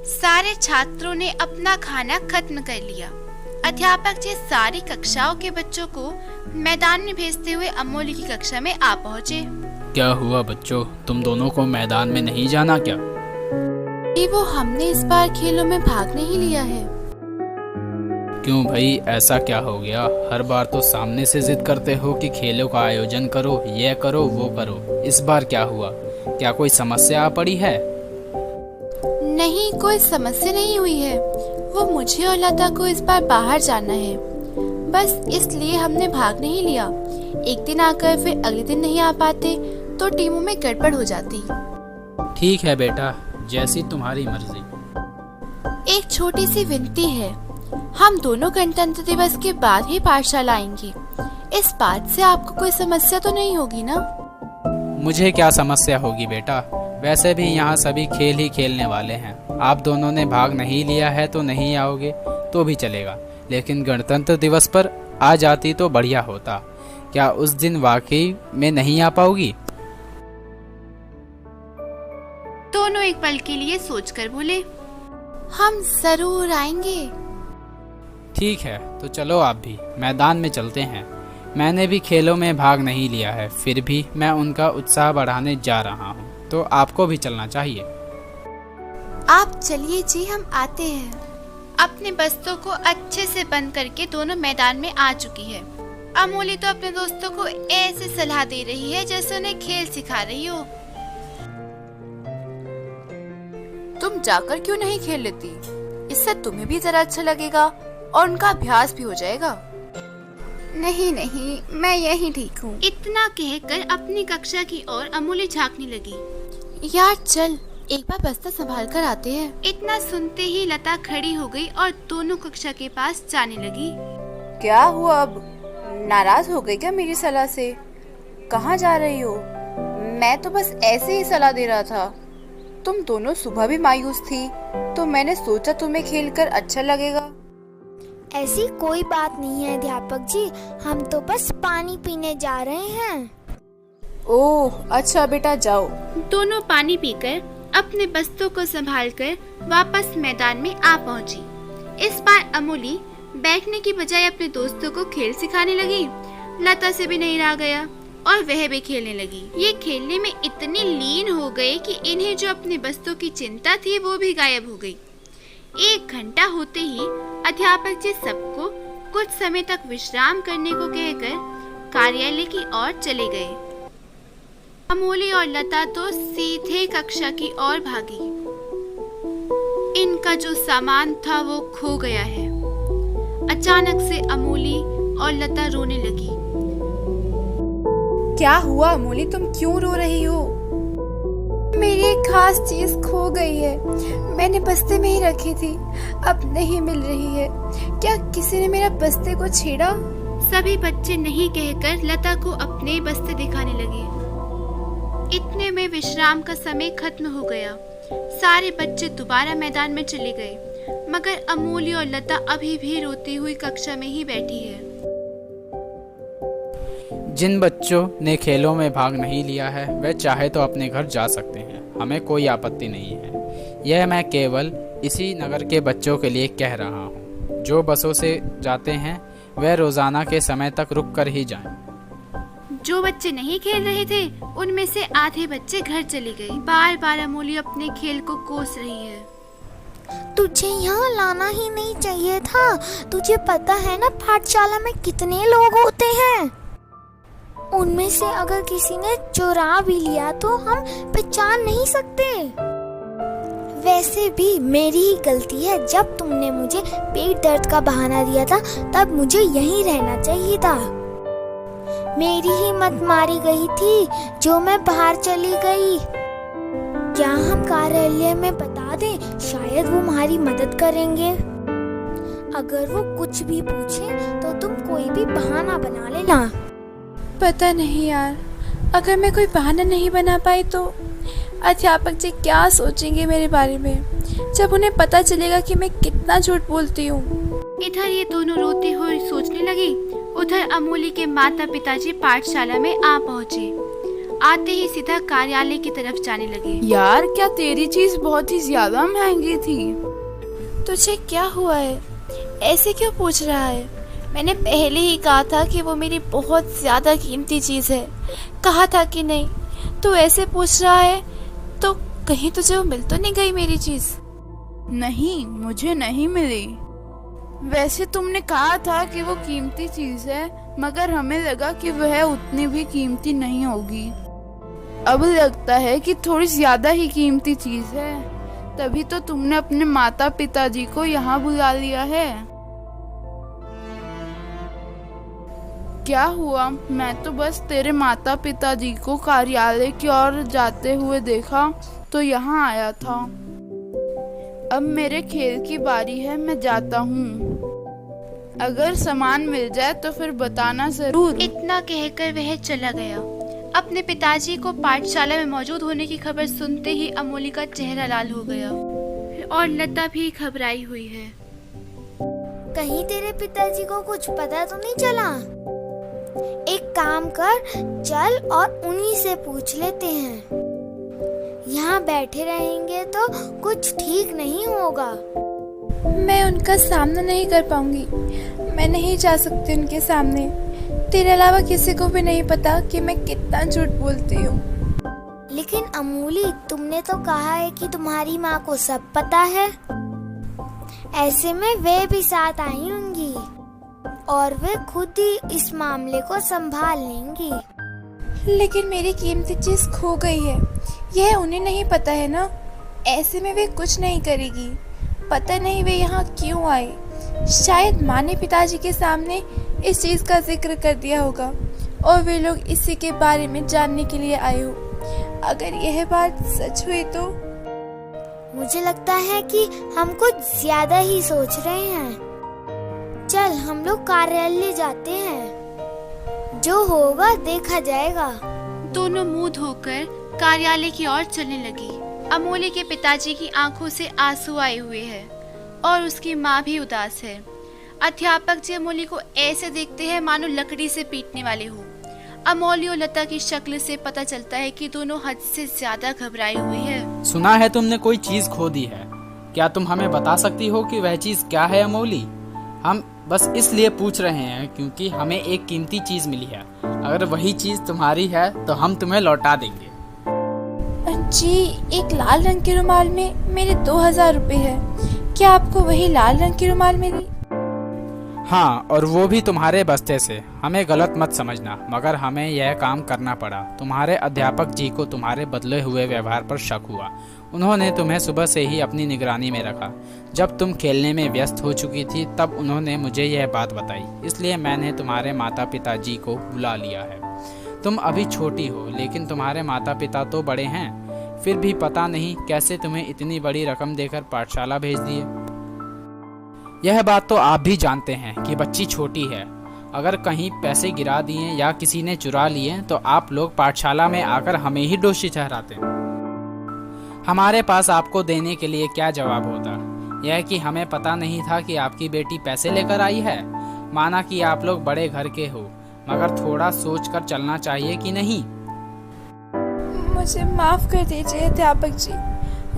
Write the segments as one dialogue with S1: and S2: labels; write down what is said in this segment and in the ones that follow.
S1: सारे छात्रों ने अपना खाना खत्म कर लिया। अध्यापक जी सारी कक्षाओं के बच्चों को मैदान में भेजते हुए अमोली की कक्षा में आ पहुँचे।
S2: क्या हुआ बच्चों, तुम दोनों को मैदान में नहीं जाना क्या?
S1: वो हमने इस बार खेलों में भाग नहीं लिया है।
S2: क्यों भाई, ऐसा क्या हो गया? हर बार तो सामने से जिद करते हो कि खेलों का आयोजन करो, ये करो वो करो। इस बार क्या हुआ? क्या कोई समस्या आ पड़ी है?
S1: नहीं, कोई समस्या नहीं हुई है। वो मुझे और लता को इस बार बाहर जाना है, बस इसलिए हमने भाग नहीं लिया। एक दिन आकर फिर अगले दिन नहीं आ पाते तो टीमों में गड़बड़ हो जाती।
S2: ठीक है बेटा, जैसी तुम्हारी मर्जी।
S1: एक छोटी सी विनती है, हम दोनों गणतंत्र दिवस के बाद ही पाठशाला आएंगे। इस बात से आपको कोई समस्या तो नहीं होगी ना?
S2: मुझे क्या समस्या होगी बेटा, वैसे भी यहाँ सभी खेल ही खेलने वाले हैं। आप दोनों ने भाग नहीं लिया है तो नहीं आओगे तो भी चलेगा, लेकिन गणतंत्र दिवस पर आ जाती तो बढ़िया होता। क्या उस दिन वाकई में नहीं आ पाओगी?
S1: दोनों एक पल के लिए सोचकर बोले, हम जरूर आएंगे।
S2: ठीक है, तो चलो आप भी मैदान में चलते हैं। मैंने भी खेलों में भाग नहीं लिया है, फिर भी मैं उनका उत्साह बढ़ाने जा रहा हूँ, तो आपको भी चलना चाहिए।
S1: आप चलिए जी, हम आते हैं। अपने बस्तों को अच्छे से बंद करके दोनों मैदान में आ चुकी है। अमोली तो अपने दोस्तों को ऐसे सलाह दे रही है जैसे उन्हें खेल सिखा रही हो। तुम जाकर क्यों नहीं खेल लेती? इससे तुम्हें भी जरा अच्छा लगेगा और उनका अभ्यास भी हो जाएगा। नहीं नहीं, मैं यही ठीक हूँ। इतना कहकर अपनी कक्षा की ओर अमोली झांकने लगी। यार चल, एक बार बस्ता संभाल कर आते हैं। इतना सुनते ही लता खड़ी हो गई और दोनों कक्षा के पास जाने लगी।
S3: क्या हुआ अब? नाराज हो गई क्या मेरी सलाह से? कहाँ जा रही हो? मैं तो बस ऐसे ही सलाह दे रहा था। तुम दोनों सुबह भी मायूस थी, तो मैंने सोचा तुम्हें खेलकर अच्छा लगेगा।
S4: ऐसी कोई बात नहीं है अध्यापक जी, हम तो बस पानी पीने जा रहे हैं।
S3: ओह अच्छा बेटा, जाओ।
S1: दोनों पानी पीकर अपने बस्तों को संभालकर वापस मैदान में आ पहुंची। इस बार अमोली बैठने की बजाय अपने दोस्तों को खेल सिखाने लगी। लता से भी नहीं रहा गया और वह भी खेलने लगी। ये खेलने में इतनी लीन हो गए कि इन्हें जो अपने बस्तों की चिंता थी वो भी गायब हो गई। 1 घंटा होते ही अध्यापक जी सबको कुछ समय तक विश्राम करने को कहकर कार्यालय की ओर चले गए। अमोली और लता तो सीधे कक्षा की ओर भागी। इनका जो सामान था वो खो गया है। अचानक से अमोली और लता रोने लगी।
S3: क्या हुआ अमोली, तुम क्यों रो रही हो?
S5: मेरी एक खास चीज खो गई है। मैंने बस्ते में ही रखी थी, अब नहीं मिल रही है। क्या किसी ने मेरा बस्ते को छेड़ा?
S1: सभी बच्चे नहीं कहकर लता को अपने बस्ते दिखाने लगे। इतने में विश्राम का समय खत्म हो गया। सारे बच्चे दोबारा मैदान में चले गए, मगर अमोली और लता अभी भी रोती हुई कक्षा में ही बैठी है।
S2: जिन बच्चों ने खेलों में भाग नहीं लिया है वे चाहे तो अपने घर जा सकते हैं, हमें कोई आपत्ति नहीं है। यह मैं केवल इसी नगर के बच्चों के लिए कह रहा हूँ। जो बसों से जाते हैं वे रोजाना के समय तक रुक कर ही जाएं।
S1: जो बच्चे नहीं खेल रहे थे उनमें से आधे बच्चे घर चले गए। बार बार अमोली अपने खेल को कोस रही है।
S4: तुझे यहाँ लाना ही नहीं चाहिए था। तुझे पता है ना पाठशाला में कितने लोग होते हैं। उनमें से अगर किसी ने चुरा भी लिया तो हम पहचान नहीं सकते। वैसे भी मेरी ही गलती है। जब तुमने मुझे पेट दर्द का बहाना दिया था तब मुझे यहीं रहना चाहिए था। मेरी ही मत मारी गई थी जो मैं बाहर चली गई। क्या हम कार्यालय में बता दें? शायद वो हमारी मदद करेंगे। अगर वो कुछ भी पूछे तो तुम कोई भी बहाना बना लेना।
S5: पता नहीं यार, अगर मैं कोई बहाना नहीं बना पाई तो अध्यापक जी क्या सोचेंगे मेरे बारे में, जब उन्हें पता चलेगा कि मैं कितना झूठ बोलती हूँ।
S1: इधर ये दोनों रोते हुए सोचने लगी, उधर अमोली के माता पिताजी पाठशाला में आ पहुँचे। आते ही सीधा कार्यालय की तरफ जाने लगे।
S5: यार, क्या तेरी चीज बहुत ही ज्यादा महंगी थी? तुझे क्या हुआ है? ऐसे क्यों पूछ रहा है? मैंने पहले ही कहा था कि वो मेरी बहुत ज्यादा कीमती चीज है। कहा था कि नहीं? तू ऐसे पूछ रहा है तो कहीं तुझे वो मिल तो नहीं गई मेरी चीज? नहीं, मुझे नहीं मिली। वैसे तुमने कहा था कि वो कीमती चीज है, मगर हमें लगा कि वह उतनी भी कीमती नहीं होगी। अब लगता है कि थोड़ी ज्यादा ही कीमती चीज है, तभी तो तुमने अपने माता पिताजी को यहाँ बुला लिया है। क्या हुआ? मैं तो बस तेरे माता पिताजी को कार्यालय की ओर जाते हुए देखा तो यहाँ आया था। अब मेरे खेल की बारी है, मैं जाता हूँ। अगर सामान मिल जाए तो फिर बताना जरूर।
S1: इतना कहकर वह चला गया। अपने पिताजी को पाठशाला में मौजूद होने की खबर सुनते ही अमोली का चेहरा लाल हो गया और लता भी घबराई हुई है।
S4: कहीं तेरे पिताजी को कुछ पता तो नहीं चला? एक काम कर, चल और उन्हीं से पूछ लेते हैं। यहाँ बैठे रहेंगे तो कुछ ठीक नहीं होगा।
S5: मैं उनका सामना नहीं कर पाऊंगी। मैं नहीं जा सकती उनके सामने। तेरे अलावा किसी को भी नहीं पता कि मैं कितना झूठ बोलती हूँ।
S4: लेकिन अमूली, तुमने तो कहा है कि तुम्हारी माँ को सब पता है। ऐसे में वे भी साथ आई होंगी और वे खुद ही इस मामले को संभाल लेंगी।
S5: लेकिन मेरी कीमती चीज खो गई है, यह उन्हें नहीं पता है ना। ऐसे में वे कुछ नहीं करेगी। पता नहीं वे यहाँ क्यों आई। शायद माँ ने पिताजी के सामने इस चीज का जिक्र कर दिया होगा और वे लोग इसी के बारे में जानने के लिए आए हो। अगर यह बात सच हुई तो
S4: मुझे लगता है कि हम कुछ ज्यादा ही सोच रहे हैं। चल, हम लोग कार्यालय जाते हैं। जो होगा देखा जाएगा।
S1: दोनों मुंह धोकर कार्यालय की ओर चलने लगी। अमोली के पिताजी की आंखों से आंसू आए हुए हैं और उसकी माँ भी उदास है। अध्यापक जी अमोली को ऐसे देखते हैं मानो लकड़ी से पीटने वाले हो। अमोली और लता की शक्ल से पता चलता है कि दोनों हद से ज्यादा घबराई हुई है।
S2: सुना है तुमने कोई चीज खो दी है। क्या तुम हमें बता सकती हो कि वह चीज क्या है अमोली? हम बस इसलिए पूछ रहे हैं क्योंकि हमें एक कीमती चीज मिली है। अगर वही चीज तुम्हारी है तो हम तुम्हें लौटा देंगे।
S5: जी, एक लाल रंग के रुमाल में मेरे 2000 रुपए है। क्या आपको वही लाल रंग की रुमाल मिली?
S2: हाँ, और वो भी तुम्हारे बस्ते से। हमें गलत मत समझना, मगर हमें यह काम करना पड़ा। तुम्हारे अध्यापक जी को तुम्हारे बदले हुए व्यवहार पर शक हुआ। उन्होंने तुम्हें सुबह से ही अपनी निगरानी में रखा। जब तुम खेलने में व्यस्त हो चुकी थी तब उन्होंने मुझे यह बात बताई, इसलिए मैंने तुम्हारे माता पिता जी को बुला लिया है। तुम अभी छोटी हो, लेकिन तुम्हारे माता पिता तो बड़े हैं। फिर भी पता नहीं कैसे तुम्हें इतनी बड़ी रकम देकर पाठशाला भेज दिए। यह बात तो आप भी जानते हैं कि बच्ची छोटी है। अगर कहीं पैसे गिरा दिए या किसी ने चुरा लिए तो आप लोग पाठशाला में आकर हमें ही दोषी ठहराते। हमारे पास आपको देने के लिए क्या जवाब होता? यह कि हमें पता नहीं था कि आपकी बेटी पैसे लेकर आई है। माना कि आप लोग बड़े घर के हो, मगर थोड़ा सोच कर चलना चाहिए कि नहीं?
S5: मुझे माफ कर दीजिए अध्यापक जी,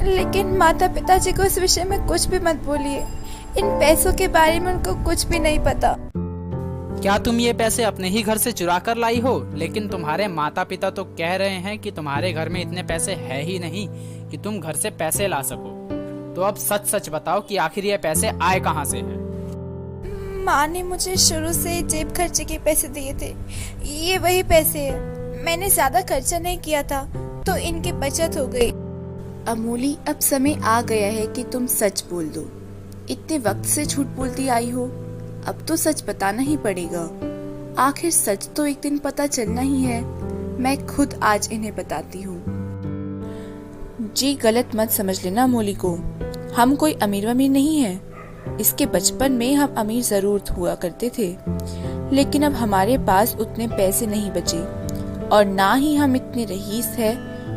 S5: लेकिन माता पिता जी को इस विषय में कुछ भी मत बोलिए। इन पैसों के बारे में उनको कुछ भी नहीं पता।
S2: क्या तुम ये पैसे अपने ही घर से चुरा कर लाई हो? लेकिन तुम्हारे माता पिता तो कह रहे हैं कि तुम्हारे घर में इतने पैसे है ही नहीं कि तुम घर से पैसे ला सको। तो अब सच सच बताओ कि आखिर ये पैसे आए कहाँ से हैं?
S5: माँ ने मुझे शुरू से जेब खर्चे के पैसे दिए थे। ये वही पैसे हैं। मैंने ज्यादा खर्चा नहीं किया था तो इनकी बचत हो गई।
S3: अमोली, अब समय आ गया है कि तुम सच बोल दो। इतने वक्त से झूठ बोलती आई हो, अब तो सच बताना ही पड़ेगा। आखिर सच तो एक दिन पता चलना ही है। मैं खुद आज इन्हें बताती हूँ।
S5: जी, गलत मत समझ लेना अमोली को। हम कोई अमीर वमीर नहीं है। इसके बचपन में हम अमीर जरूर हुआ करते थे, लेकिन अब हमारे पास उतने पैसे नहीं बचे और ना ही हम इतने रईस है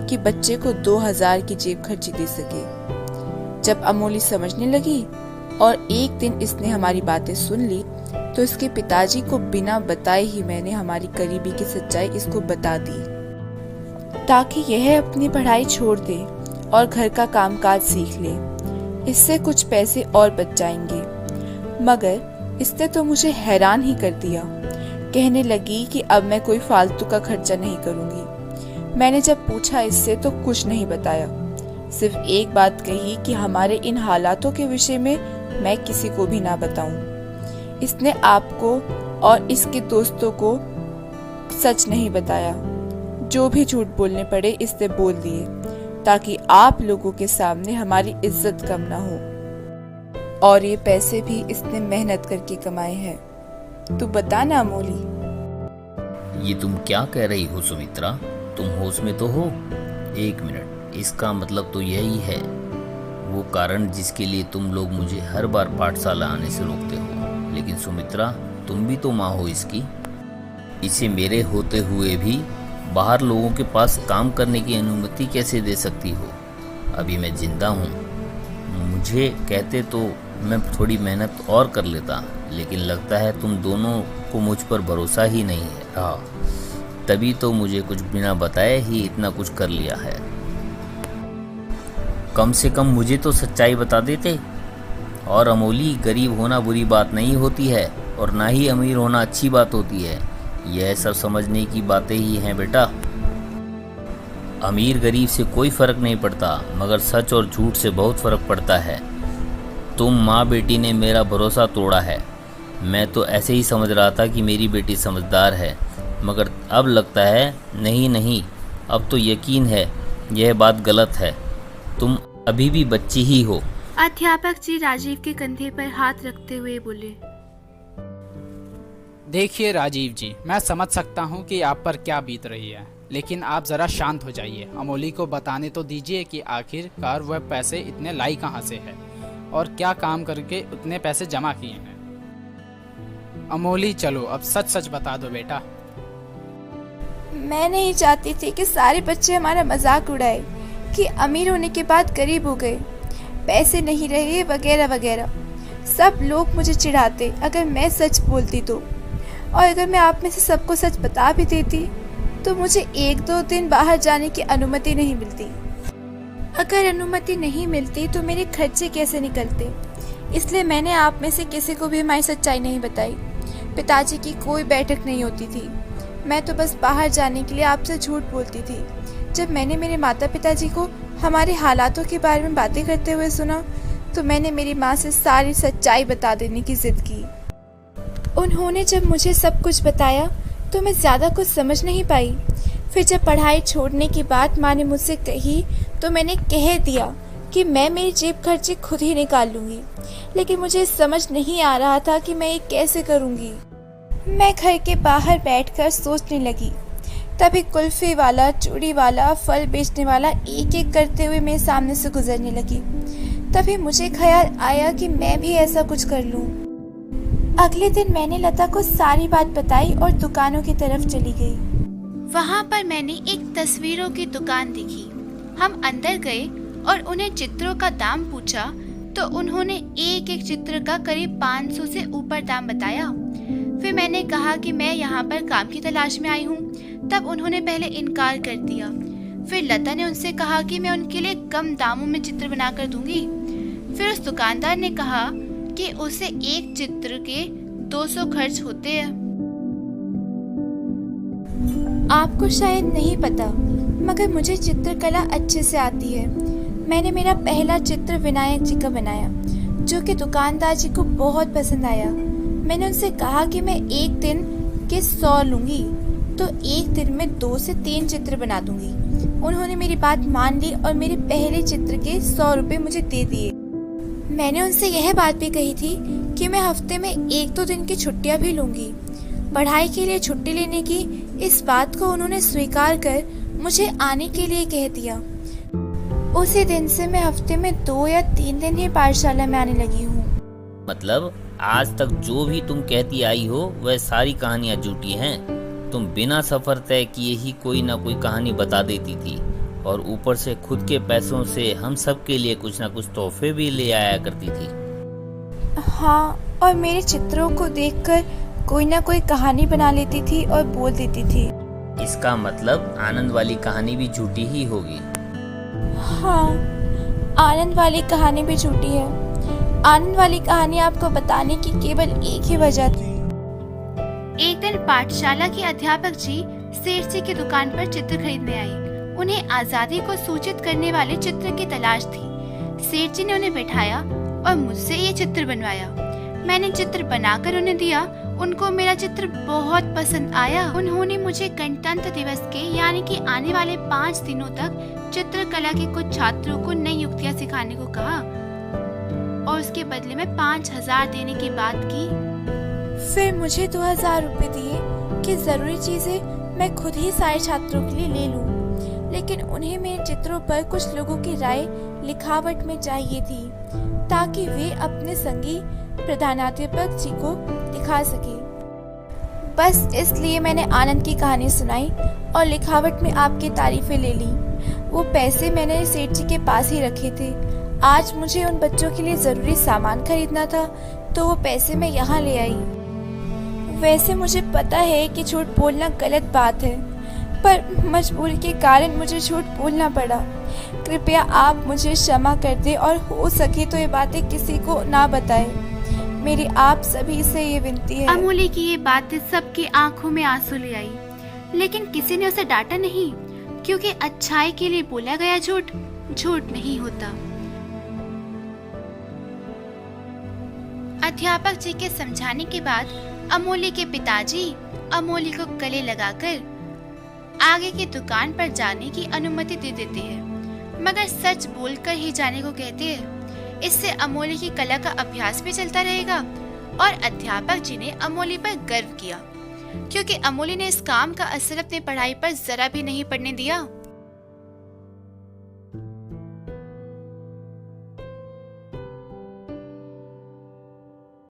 S5: कि बच्चे को 2000 की जेब खर्ची दे सके। जब अमोली समझने लगी और एक दिन इसने हमारी बातें सुन ली तो इसके पिताजी को बिना बताए ही मैंने हमारी गरीबी की सच्चाई इसको बता दी।
S3: ताकि यह अपनी पढ़ाई छोड़ दे और घर का कामकाज सीख ले। इससे कुछ पैसे और बच जाएंगे। मगर इसने तो मुझे हैरान ही कर दिया। कहने लगी कि अब मैं कोई फालतू का खर्चा नहीं करूंगी। मैंने जब पूछा इससे तो कुछ नहीं बताया, सिर्फ एक बात कही कि हमारे इन हालातों के विषय में मैं किसी को भी ना बताऊं। इसने आपको और इसके दोस्तों को सच नहीं बताया। जो भी झूठ बोलने पड़े इसने बोल दिए, ताकि आप लोगों के सामने हमारी इज्जत कम ना हो। और ये पैसे भी इसने मेहनत करके कमाए हैं। तू बता ना अमोली।
S6: ये तुम क्या कह रही हो सुमित्रा? तुम होश में तो हो? एक मिनट, इसका मतलब तो यही है वो कारण जिसके लिए तुम लोग मुझे हर बार पाठशाला आने से रोकते हो। लेकिन सुमित्रा, तुम भी तो माँ हो इसकी। इसे मेरे होते हुए भी बाहर लोगों के पास काम करने की अनुमति कैसे दे सकती हो? अभी मैं जिंदा हूँ। मुझे कहते तो मैं थोड़ी मेहनत और कर लेता, लेकिन लगता है तुम दोनों को मुझ पर भरोसा ही नहीं है रहा। तभी तो मुझे कुछ बिना बताए ही इतना कुछ कर लिया है। कम से कम मुझे तो सच्चाई बता देते। और अमोली, गरीब होना बुरी बात नहीं होती है और ना ही अमीर होना अच्छी बात होती है। यह सब समझने की बातें ही हैं बेटा। अमीर गरीब से कोई फर्क नहीं पड़ता, मगर सच और झूठ से बहुत फर्क पड़ता है। तुम माँ बेटी ने मेरा भरोसा तोड़ा है। मैं तो ऐसे ही समझ रहा था कि मेरी बेटी समझदार है, मगर अब लगता है नहीं, अब तो यकीन है यह बात गलत है। तुम अभी भी बच्ची ही हो।
S1: अध्यापक जी राजीव के कंधे पर हाथ रखते हुए बोले।
S2: देखिए राजीव जी, मैं समझ सकता हूँ कि आप पर क्या बीत रही है, लेकिन आप जरा शांत हो जाइए। अमोली को बताने तो दीजिए कि आखिरकार वह पैसे इतने लाई कहाँ से है और क्या काम करके उतने पैसे जमा किए हैं। अमोली, चलो अब सच सच बता दो बेटा।
S3: मैं नहीं चाहती थी कि सारे बच्चे हमारा मजाक उड़ाए कि अमीर होने के बाद गरीब हो गए, पैसे नहीं रहे वगैरह वगैरह। सब लोग मुझे चिढ़ाते अगर मैं सच बोलती तो। और अगर मैं आप में से सबको सच बता भी देती तो मुझे 1-2 दिन बाहर जाने की अनुमति नहीं मिलती। अगर अनुमति नहीं मिलती तो मेरे खर्चे कैसे निकलते। इसलिए मैंने आप में से किसी को भी हमारी सच्चाई नहीं बताई। पिताजी की कोई बैठक नहीं होती थी। मैं तो बस बाहर जाने के लिए आपसे झूठ बोलती थी। जब मैंने मेरे माता पिताजी को हमारे हालातों के बारे में बातें करते हुए सुना तो मैंने मेरी माँ से सारी सच्चाई बता देने की जिद की। उन्होंने जब मुझे सब कुछ बताया तो मैं ज़्यादा कुछ समझ नहीं पाई। फिर जब पढ़ाई छोड़ने की बात माँ ने मुझसे कही तो मैंने कह दिया कि मैं मेरी जेब खर्चे खुद ही निकाल लूँगी। लेकिन मुझे समझ नहीं आ रहा था कि मैं ये कैसे करूँगी। मैं घर के बाहर बैठकर सोचने लगी। तभी कुल्फी वाला, चूड़ी वाला, फल बेचने वाला एक एक करते हुए मेरे सामने से गुजरने लगी। तभी मुझे ख्याल आया कि मैं भी ऐसा कुछ कर लूं। अगले दिन मैंने लता को सारी बात बताई और दुकानों की तरफ चली गई।
S1: वहाँ पर मैंने एक तस्वीरों की दुकान देखी। हम अंदर गए और उन्हें चित्रों का दाम पूछा तो उन्होंने एक एक चित्र का करीब 500 से ऊपर दाम बताया। फिर मैंने कहा कि मैं यहाँ पर काम की तलाश में आई हूँ। तब उन्होंने पहले इनकार कर दिया। फिर लता ने उनसे कहा कि मैं उनके लिए कम दामों में चित्र बनाकर दूंगी। फिर उस दुकानदार ने कहा कि उसे एक चित्र के 200 खर्च होते हैं।
S3: आपको शायद नहीं पता, मगर मुझे चित्रकला अच्छे से आती है। मैंने मेरा पहला चित्र विनायक जी का बनाया, जो कि दुकानदार जी को बहुत पसंद आया। मैंने उनसे कहा कि मैं एक दिन के 100 लूँगी, तो एक दिन में 2 से 3 चित्र बना दूंगी। उन्होंने मेरी बात मान ली और मेरे पहले चित्र के 100 रुपये मुझे दे दिए। मैंने उनसे यह बात भी कही थी कि मैं हफ्ते में 1-2 दिन की छुट्टियां भी लूँगी। पढ़ाई के लिए छुट्टी लेने की इस बात को उन्होंने स्वीकार कर मुझे आने के लिए कह दिया। उसी दिन से मैं हफ्ते में 2 या 3 दिन ही पाठशाला में आने लगी हूँ।
S6: मतलब आज तक जो भी तुम कहती आई हो वह सारी कहानियाँ झूठी हैं। तुम बिना सफर तय किए ही कोई ना कोई कहानी बता देती थी और ऊपर से खुद के पैसों से हम सब के लिए कुछ ना कुछ तोहफे भी ले आया करती थी।
S3: हाँ, और मेरे चित्रों को देखकर कोई ना कोई कहानी बना लेती थी और बोल देती थी।
S6: इसका मतलब आनंद वाली कहानी भी झूठी ही होगी।
S5: हाँ, आनंद वाली कहानी भी झूठी है। आनंद वाली कहानी आपको बताने की केवल एक ही वजह थी।
S1: एक दिन पाठशाला के अध्यापक जी सेठ जी की दुकान पर चित्र खरीदने आए। उन्हें आजादी को सूचित करने वाले चित्र की तलाश थी। सेठ जी ने उन्हें बैठाया और मुझसे ये चित्र बनवाया। मैंने चित्र बनाकर उन्हें दिया। उनको मेरा चित्र बहुत पसंद आया। उन्होंने मुझे गणतंत्र दिवस के यानी कि आने वाले 5 दिनों तक चित्रकला के कुछ छात्रों को नई युक्तियाँ सिखाने को कहा और उसके बदले में 5000 देने की बात की।
S5: फिर मुझे 2000 रुपए दिए कि जरूरी चीजें मैं खुद ही सारे छात्रों के लिए ले लूं। लेकिन उन्हें मेरे चित्रों पर कुछ लोगों की राय लिखावट में चाहिए थी ताकि वे अपने संगी प्रधानाध्यापक जी को दिखा सके। बस इसलिए मैंने आनंद की कहानी सुनाई और लिखावट में आपकी तारीफें ले ली। वो पैसे मैंने सेठ जी के पास ही रखे थे। आज मुझे उन बच्चों के लिए जरूरी सामान खरीदना था तो वो पैसे मैं यहाँ ले आई। वैसे मुझे पता है कि झूठ बोलना गलत बात है, पर मजबूरी के कारण मुझे झूठ बोलना पड़ा। कृपया आप मुझे क्षमा कर दें और हो सके तो ये बातें किसी को ना बताएं। मेरी आप सभी से ये विनती है।
S1: अमूल्य की ये बातें सबकी आंखों में आंसू ले आई, लेकिन किसी ने उसे डांटा नहीं, क्योंकि अच्छाई के लिए बोला गया झूठ झूठ नहीं होता। अध्यापक जी के समझाने के बाद अमूल्य के पिताजी अमूल्य को गले लगाकर आगे की दुकान पर जाने की अनुमति दे देते हैं, मगर सच बोलकर ही जाने को कहते हैं। इससे अमूल्य की कला का अभ्यास भी चलता रहेगा और अध्यापक जी ने अमूल्य पर गर्व किया, क्योंकि अमूल्य ने इस काम का असर अपनी पढ़ाई पर जरा भी नहीं पड़ने दिया।